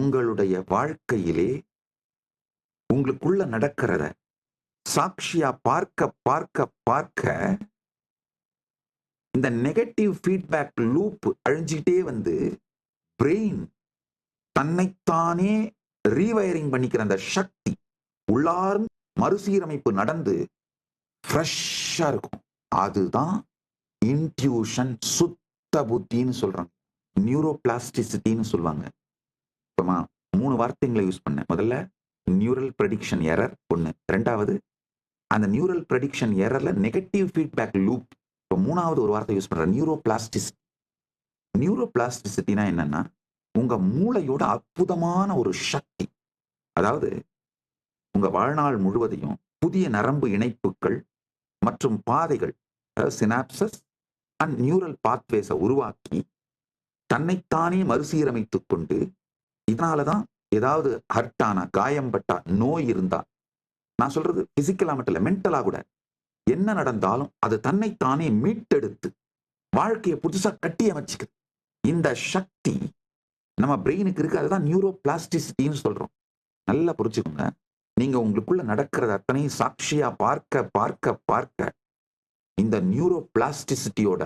உங்களுடைய வாழ்க்கையிலே உங்களுக்குள்ள நடக்கிறத சாட்சியா பார்க்க பார்க்க பார்க்க இந்த நெகட்டிவ் ஃபீட்பேக் லூப் அழிஞ்சிட்டே வந்து பிரெயின் தன்னைத்தானே ரீவயரிங் பண்ணிக்கிற அந்த சக்தி உள்ளார்ந்து மறுசீரமைப்பு நடந்து ஃப்ரெஷ்ஷா இருக்கும். அதுதான் இன்ட்யூஷன், சுத்த புத்தின்னு சொல்றாங்க. நியூரோபிளாஸ்டிசிட்டின்னு சொல்லுவாங்க. இப்போ 3 வார்த்தைகளை யூஸ் பண்ணேன். முதல்ல நியூரல் ப்ரெடிக்ஷன் எரர் ஒன்று, ரெண்டாவது அந்த நியூரல் ப்ரெடிக்ஷன் எரர்ல நெகட்டிவ் ஃபீட்பேக் லூப். இப்போ 3வது ஒரு வார்த்தை யூஸ் பண்றேன், நியூரோபிளாஸ்டிசிட்டி. நியூரோபிளாஸ்டிசிட்டினா என்னன்னா, உங்க மூளையோட அற்புதமான ஒரு சக்தி. அதாவது உங்க வாழ்நாள் முழுவதையும் புதிய நரம்பு இணைப்புகள் மற்றும் பாதைகள், சினாப்சஸ் அண்ட் நியூரல் பாத்வேஸை உருவாக்கி தன்னைத்தானே மறுசீரமைத்துக் கொண்டு, இதனாலதான் ஏதாவது ஹர்ட்டான, காயம்பட்டா, நோய் இருந்தா, நான் சொல்றது பிசிக்கலா மட்டும் இல்ல, மென்டலா கூட என்ன நடந்தாலும் அது தன்னைத்தானே மீட்டெடுத்து வாழ்க்கையை புதுசா கட்டி அமைச்சுக்குது. இந்த சக்தி நம்ம பிரெயினுக்கு இருக்கு. அதுதான் நியூரோபிளாஸ்டிசிட்டின்னு சொல்றோம். நல்லா புரிச்சுக்கோங்க. நீங்க உங்களுக்குள்ள நடக்கிறது அத்தனை சாட்சியா பார்க்க பார்க்க பார்க்க இந்த நியூரோபிளாஸ்டிசிட்டியோட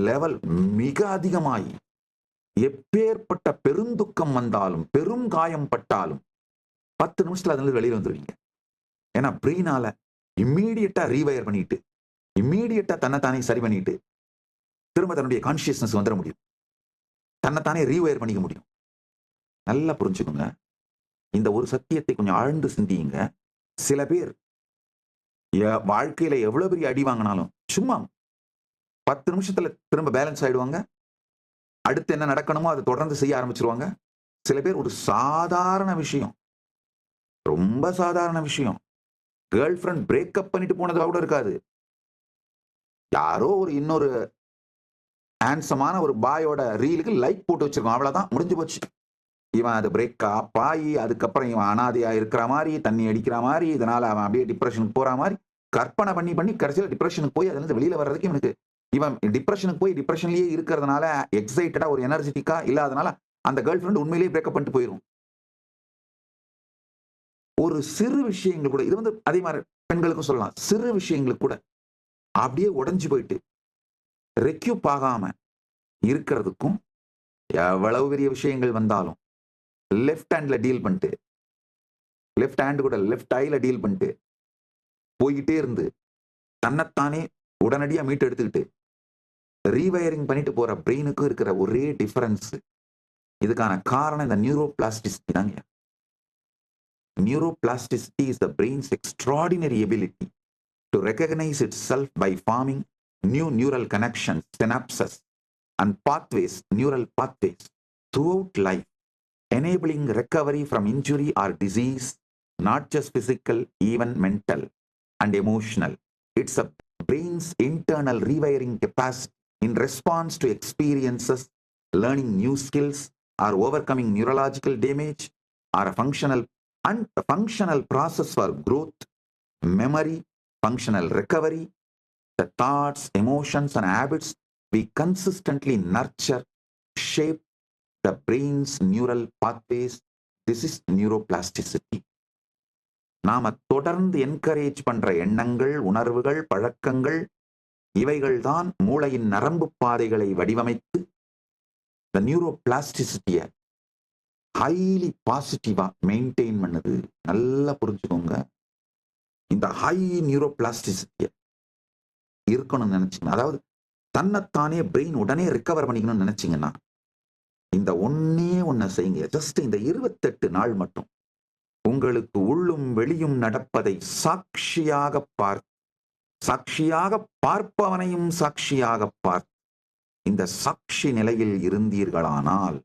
லெவல் மிக அதிகமாகி எப்பேற்பட்ட பெருந்துக்கம் வந்தாலும் பெரும் காயம் பட்டாலும் 10 நிமிஷத்துல அதுல வெளியில வந்துடுவீங்க. ஏன்னா பிரெயினால இம்மீடியட்டா ரீவயர் பண்ணிட்டு, இம்மீடியட்டா தன்னைத்தானே சரி பண்ணிட்டு திரும்ப தன்னுடைய கான்சியஸ்னஸ் வந்துட முடியும். தன்னைத்தானே ரீவயர் பண்ணிக்க முடியும். நல்லா புரிஞ்சுக்கோங்க. இந்த ஒரு சத்தியத்தை கொஞ்சம் ஆழ்ந்து சிந்தியுங்க. சில பேர் வாழ்க்கையில எவ்வளவு பெரிய அடி வாங்கினாலும் சும்மா 10 நிமிஷத்துல திரும்ப பேலன்ஸ் ஆயிடுவாங்க. அடுத்து என்ன நடக்கணுமோ அதை தொடர்ந்து செய்ய ஆரம்பிச்சிருவாங்க. சில பேர் ஒரு சாதாரண விஷயம், ரொம்ப சாதாரண விஷயம், கேர்ள் ஃப்ரெண்ட் பிரேக்கப் பண்ணிட்டு போனதா கூட இருக்காது. யாரோ ஒரு இன்னொரு ஹேண்ட்ஸமான ஒரு பாயோட ரீலுக்கு லைக் போட்டு வச்சிருக்கோம், அவ்வளவுதான், முடிஞ்சு போச்சு. இவன் அது பிரேக்கப் ஆகி அதுக்கப்புறம் இவன் அனாதையா இருக்கிற மாதிரி, தண்ணி அடிக்கிற மாதிரி, இதனால அவன் அப்படியே டிப்ரெஷனுக்கு போற மாதிரி கற்பனை பண்ணி பண்ணி கடைசியில் டிப்ரெஷனுக்கு போய் அதுல இருந்து வெளியில வர்றதுக்கு இவனுக்கு, இவன் டிப்ரெஷனுக்கு போய் டிப்ரெஷன்லயே இருக்கிறதுனால எக்ஸைட்டடா ஒரு எனர்ஜெட்டிக்கா இல்லாதனால அந்த கேர்ள் ஃப்ரெண்ட் உண்மையிலேயே பிரேக்கப் பண்ணிட்டு போயிடும். ஒரு சிறு விஷயங்கள் கூட, இது வந்து அதே மாதிரி பெண்களுக்கும் சொல்லலாம், சிறு விஷயங்களுக்கு கூட அப்படியே உடைஞ்சு போயிட்டு ரெக்யூப் ஆகாம இருக்கிறதுக்கும், எவ்வளவு பெரிய விஷயங்கள் வந்தாலும் லெஃப்ட் ஹேண்ட்ல டீல் பண்ணிட்டு, லெஃப்ட் ஹேண்ட் கூட லெஃப்ட் ஐல டீல் பண்ணிட்டு போய்கிட்டே இருந்து தன்னைத்தானே உடனடியா மீட்டு எடுத்துக்கிட்டு ரீவயரிங் பண்ணிட்டு போற பிரெயினுக்கும் இருக்கிற ஒரே டிஃபரன்ஸ், இதுக்கான காரணம் இந்த நியூரோபிளாஸ்டிசிட்டி தாங்க. Neuroplasticity is the brain's extraordinary ability to recognize itself by forming new neural connections, synapses, and pathways, neural pathways throughout life, enabling recovery from injury or disease, not just physical, even mental and emotional. It's a brain's internal rewiring capacity in response to experiences, learning new skills, or overcoming neurological damage, or a functional process for growth, memory, functional recovery. The thoughts, emotions, and habits we consistently nurture shape the brain's neural pathways. This is neuroplasticity. நாம தொடர்ந்து encourage பண்ற எண்ணங்கள், உணர்வுகள், பழக்கங்கள், இவைகள் தான் மூளையின் நரம்பு பாதைகளை வடிவமைத்து இந்த நியூரோபிளாஸ்டிசிட்டிய ஹைலி பாசிட்டிவா மெயின்டைன் பண்ணுது. நல்லா புரிஞ்சுக்கோங்க. இந்த ஹை நியூரோபிளாஸ்டிசிட்டிய இருக்கணும்னு நினைச்சீங்க, அதாவது தன்னைத்தானே பிரெயின் உடனே ரிகவர் பண்ணிக்கணும்னு நினைச்சீங்கன்னா இந்த ஒண்ணே செய்யுங்க. ஜஸ்ட் இந்த 28 நாள் மட்டும் உங்களுக்கு உள்ளும் வெளியும் நடப்பதை சாட்சியாக பார்ப்பவனையும் சாட்சியாக பார்த்து இந்த சாட்சி நிலையில் இருந்தீர்களானால்,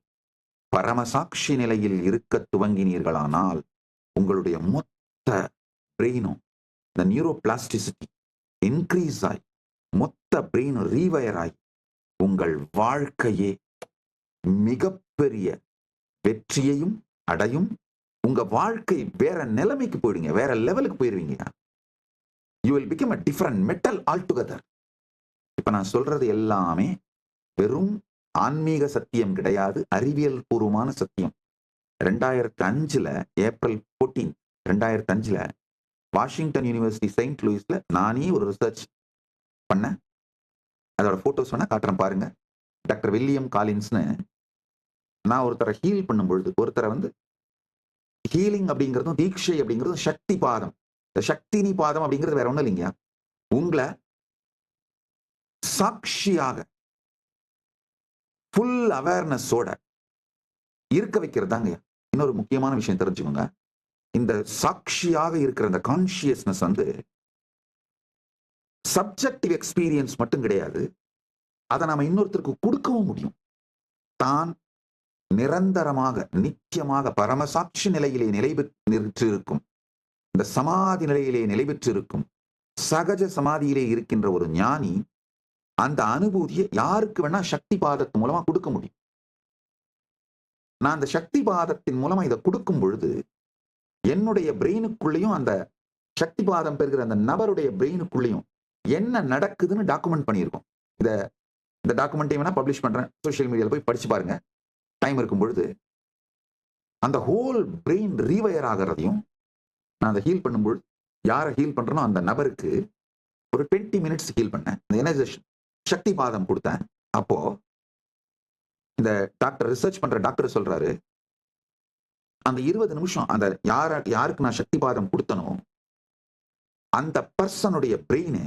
பரமசாட்சி நிலையில் இருக்க துவங்கினீர்களானால், உங்களுடைய மொத்த பிரெயினும் இந்த நியூரோபிளாஸ்டிசிட்டி இன்க்ரீஸ் ஆகி மொத்த பிரெயினும் ரீவயர் ஆகி உங்கள் வாழ்க்கையே மிகப்பெரிய வெற்றியையும் அடையும். உங்க வாழ்க்கை வேற நிலைமைக்கு போயிடுங்க, வேற லெவலுக்கு போயிருவீங்க. You will become a different metal altogether. இப்ப நான் சொல்றது எல்லாமே வெறும் ஆன்மீக சத்தியம் கிடையாது, அறிவியல் பூர்வமான சத்தியம். 2005 ஏப்ரல் 14, 2005 வாஷிங்டன் யூனிவர்சிட்டி செயின்ட் லூயிஸ்ல நானே ஒரு ரிசர்ச் பண்ணேன். அதோட போட்டோஸ் வேணா காட்டுறேன் பாருங்க. டாக்டர் வில்லியம் காலின்ஸ்னு நான் ஒருத்தரை ஹீல் பண்ணும்பொழுது, ஒருத்தரை வந்து ஹீலிங் அப்படிங்கிறதும் தீட்சை அப்படிங்கிறதும் சக்தி பாதம். இந்த சக்தினி பாதம் அப்படிங்கிறது வேற ஒண்ணும் இல்லைங்க. உங்களை சாட்சியாக ஃபுல் அவேர்னஸோட இருக்க வைக்கிறது தாங்க. இன்னொரு முக்கியமான விஷயம் தெரிஞ்சுக்கோங்க. இந்த சாட்சியாக இருக்கிற இந்த கான்சியஸ்னஸ் வந்து சப்ஜெக்டிவ் எக்ஸ்பீரியன்ஸ் மட்டும் கிடையாது. அதை நாம இன்னொருத்தருக்கு கொடுக்கவும் முடியும். தான் நிரந்தரமாக நித்தியமாக பரமசாட்சி நிலையிலே நிலை பெற்றிருக்கும், இந்த சமாதி நிலையிலே நிலை பெற்றிருக்கும் சகஜ சமாதியிலே இருக்கின்ற ஒரு ஞானி அந்த அனுபூதியை யாருக்கு வேணா சக்தி பாதத்தின் மூலமா கொடுக்க முடியும். நான் அந்த சக்தி பாதத்தின் மூலமா இதை கொடுக்கும் பொழுது என்னுடைய பிரெயினுக்குள்ளேயும் அந்த சக்தி பாதம் பெறுகிற அந்த நபருடைய பிரெயினுக்குள்ளேயும் என்ன நடக்குதுன்னு டாக்குமெண்ட் பண்ணியிருக்கோம். இந்த டாக்குமெண்ட்டையும் வேணா பப்ளிஷ் பண்றேன், சோசியல் மீடியாவில் போய் படிச்சு பாருங்க டைம் இருக்கும் பொழுது. அந்த ஹோல் பிரெயின் ரீவயர் ஆகிறதையும் நான் அதை ஹீல் பண்ணும்பொழுது, யாரை ஹீல் பண்றனோ அந்த நபருக்கு ஒரு 20 மினிட்ஸ் ஹீல் பண்ணேன். இந்த எனர்ஜேஷன் சக்தி பாதம் கொடுத்தேன். அப்போ இந்த டாக்டர் ரிசர்ச் பண்ற டாக்டர் சொல்றாரு, அந்த 20 நிமிஷம் அந்த யாருக்கு நான் சக்தி பாதம் கொடுத்தனோ அந்த பர்சனுடைய பிரெயின்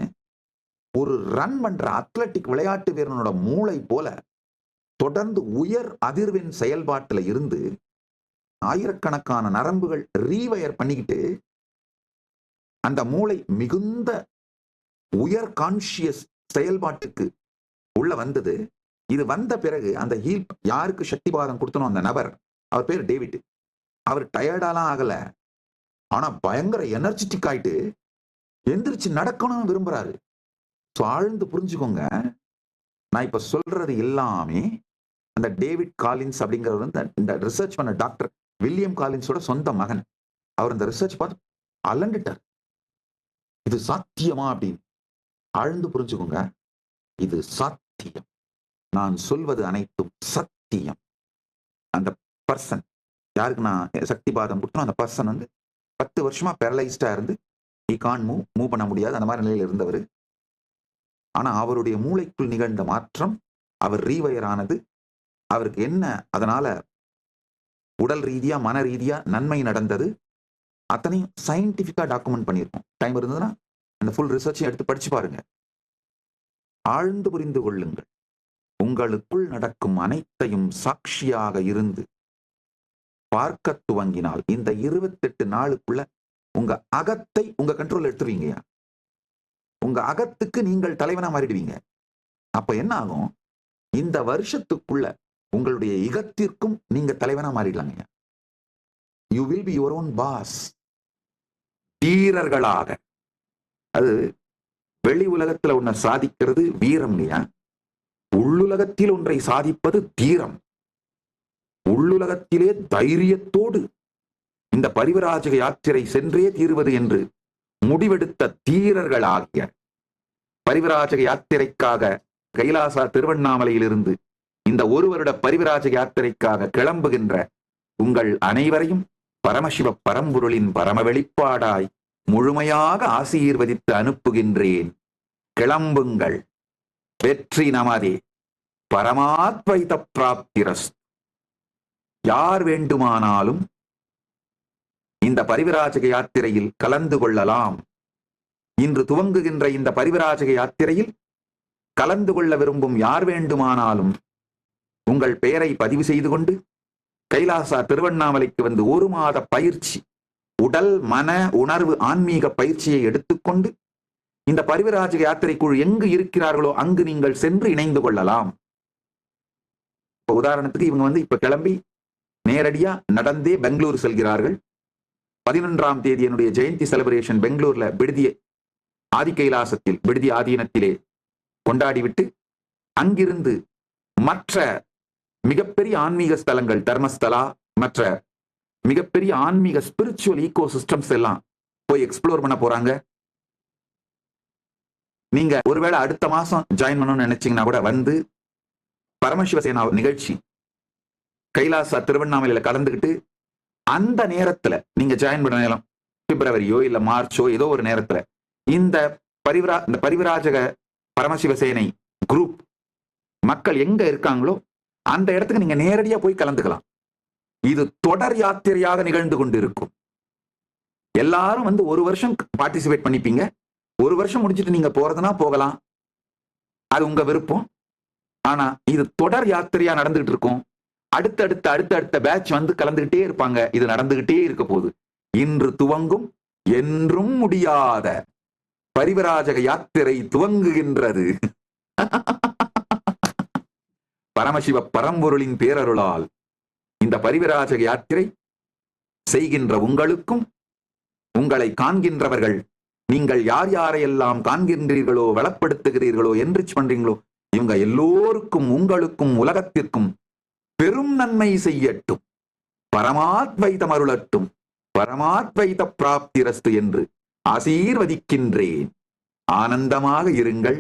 ஒரு ரன் பண்ற அத்லட்டிக் விளையாட்டு வீரனோட மூளை போல தொடர்ந்து உயர் அதிர்வெண் செயல்பாட்டுல இருந்து ஆயிரக்கணக்கான நரம்புகள் ரீவயர் பண்ணிக்கிட்டு அந்த மூளை மிகுந்த உயர் கான்சியஸ் செயல்பாட்டுக்கு உள்ள வந்தது. இது வந்த பிறகு அந்த ஹீல் யாருக்கு சக்தி பாதம் கொடுத்தனோ அந்த நபர், அவர் பேர் டேவிட், அவர் டயர்டாலாம் ஆகல, ஆனா பயங்கர எனர்ஜெட்டிக் ஆயிட்டு எந்திரிச்சு நடக்கணும்னு விரும்புறாரு. ஆழ்ந்து புரிஞ்சுக்கோங்க, நான் இப்ப சொல்றது எல்லாமே அந்த டேவிட் காலின்ஸ் அப்படிங்கிறவர் இந்த ரிசர்ச் பண்ண டாக்டர் வில்லியம் காலின்ஸோட சொந்த மகன். அவர் இந்த ரிசர்ச் பார்த்து அலண்டுட்டார். இது சாத்தியமா அப்படின்னு. ஆழ்ந்து புரிஞ்சுக்கோங்க, இது சாத்தியம். நான் சொல்வது அனைத்தும் சத்தியம். அந்த பர்சன் யாருக்கு நான் சக்தி பாதம் கொடுத்தோம், அந்த பர்சன் வந்து 10 வருஷமா பேரலைஸ்டா இருந்து he can't மூவ் பண்ண முடியாது அந்த மாதிரி நிலையில் இருந்தவர். ஆனா அவருடைய மூளைக்குள் நிகழ்ந்த மாற்றம், அவர் ரீவயர் ஆனது, அவருக்கு என்ன அதனால உடல் ரீதியா மன ரீதியா நன்மை நடந்தது, அத்தனையும் சயின்டிபிக்கா டாக்குமெண்ட் பண்ணியிருக்கோம். டைம் இருந்ததுன்னா அந்த ஃபுல் ரிசர்ச்சையும் எடுத்து படிச்சு பாருங்க. ஆழ்ந்து புரிந்து கொள்ளுங்கள். உங்களுக்குள் நடக்கும் அனைத்தையும் சாட்சியாக இருந்து பார்க்க துவங்கினால் இந்த 28 நாளுக்குள்ள உங்க அகத்தை உங்க கண்ட்ரோல் எடுத்துருவீங்க. உங்க அகத்துக்கு நீங்கள் தலைவனா மாறிடுவீங்க. அப்ப என்ன ஆகும், இந்த வருஷத்துக்குள்ள உங்களுடைய இகத்திற்கும் நீங்க தலைவனா மாறிடலாங்க. You will be your own boss. வீரர்களாக, அது வெளி உலகத்துல ஒன்றை சாதிக்கிறது வீரம் இல்லையா, உள்ளுலகத்தில் ஒன்றை சாதிப்பது தீரம். உள்ளுலகத்திலே தைரியத்தோடு இந்த பரிவராஜக யாத்திரை சென்றே தீர்வது என்று முடிவெடுத்த தீரர்களாகிய பரிவராஜக யாத்திரைக்காக கைலாசா திருவண்ணாமலையிலிருந்து இந்த ஒரு வருட பரிவராஜக யாத்திரைக்காக கிளம்புகின்ற உங்கள் அனைவரையும் பரமசிவ பரம்பொருளின் பரம வெளிப்பாடாய் முழுமையாக ஆசீர்வதித்து அனுப்புகின்றேன். கிளம்புங்கள். வெற்றி நமதே. பரமாத்வைத பிராப்திரஸ். யார் வேண்டுமானாலும் இந்த பரிவராஜக யாத்திரையில் கலந்து கொள்ளலாம். இன்று துவங்குகின்ற இந்த பரிவராஜக யாத்திரையில் கலந்து கொள்ள விரும்பும் யார் வேண்டுமானாலும் உங்கள் பெயரை பதிவு செய்து கொண்டு கைலாசா திருவண்ணாமலைக்கு வந்து 1 மாத பயிற்சி, உடல் மன உணர்வு ஆன்மீக பயிற்சியை எடுத்துக்கொண்டு இந்த பரிவராஜக யாத்திரை குழு எங்கு இருக்கிறார்களோ அங்கு நீங்கள் சென்று இணைந்து கொள்ளலாம். இப்ப உதாரணத்துக்கு இவங்க வந்து இப்ப கிளம்பி நேரடியா நடந்தே பெங்களூர் செல்கிறார்கள். 11ஆம் தேதி என்னுடைய ஜெயந்தி செலிப்ரேஷன் பெங்களூர்ல விடுதி ஆதி கைலாசத்தில் விடுதி ஆதீனத்திலே கொண்டாடிவிட்டு அங்கிருந்து மற்ற மிகப்பெரிய ஆன்மீக ஸ்தலங்கள் தர்மஸ்தலா மற்ற மிகப்பெரிய ஆன்மீக ஸ்பிரிச்சுவல் ஈகோ சிஸ்டம்ஸ் எல்லாம் போய் எக்ஸ்ப்ளோர் பண்ண போறாங்க. நீங்க ஒருவேளை அடுத்த மாசம் ஜாயின் பண்ணணும்னு நினைச்சீங்கன்னா கூட வந்து பரமசிவசேனா நிகழ்ச்சி கைலாசா திருவண்ணாமலையில கலந்துக்கிட்டு அந்த நேரத்துல நீங்க ஜாயின் பண்ண நேரம் பிப்ரவரியோ இல்ல மார்ச்சோ ஏதோ ஒரு நேரத்துல இந்த பரிவிராஜக பரமசிவசேனை குரூப் மக்கள் எங்க இருக்காங்களோ அந்த இடத்துக்கு நீங்க நேரடியா போய் கலந்துக்கலாம். இது தொடர் யாத்திரையாக நிகழ்ந்து கொண்டு இருக்கும். எல்லாரும் வந்து ஒரு வருஷம் பார்ட்டிசிபேட் பண்ணிப்பீங்க. ஒரு வருஷம் முடிச்சுட்டு நீங்க போறதுனா போகலாம், அது உங்க விருப்பம். ஆனா இது தொடர் யாத்திரையா நடந்துகிட்டு இருக்கும். அடுத்தடுத்த பேட்ச் வந்து கலந்துகிட்டே இருப்பாங்க. இது நடந்துகிட்டே இருக்க போகுது. இன்று துவங்கும், என்றும் முடியாத பரிவிராஜக யாத்திரை துவங்குகின்றது. பரமசிவ பரம்பொருளின் பேரருளால் இந்த பரிவிராஜக யாத்திரை செய்கின்ற உங்களுக்கும், உங்களை காண்கின்றவர்கள், நீங்கள் யார் யாரையெல்லாம் காண்கின்றீர்களோ, வளப்படுத்துகிறீர்களோ, என்ரிச் பண்றீங்களோ, இவங்க எல்லோருக்கும், உங்களுக்கும், உலகத்திற்கும் பெரும் நன்மை செய்யட்டும், பரமாத்வைதம் அருளட்டும், பரமாத்வைத பிராப்திரஸ்து என்று ஆசீர்வதிக்கின்றேன். ஆனந்தமாக இருங்கள்.